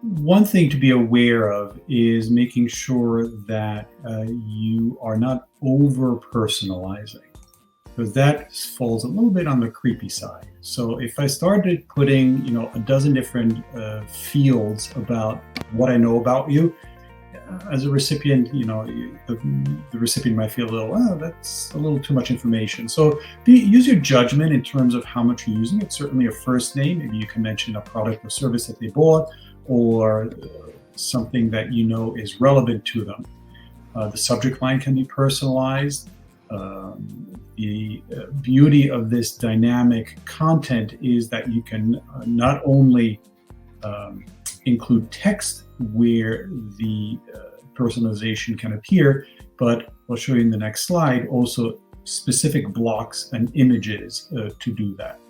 One thing to be aware of is making sure that you are not over personalizing, because that falls a little bit on the creepy side. So if I started putting, a dozen different fields about what I know about you, as a recipient, the recipient might feel a little, oh, that's a little too much information. So use your judgment in terms of how much you're using it. Certainly a first name, maybe you can mention a product or service that they bought, or something that you know is relevant to them. The subject line can be personalized. The beauty of this dynamic content is that you can not only include text where the personalization can appear, but I'll show you in the next slide also specific blocks and images to do that.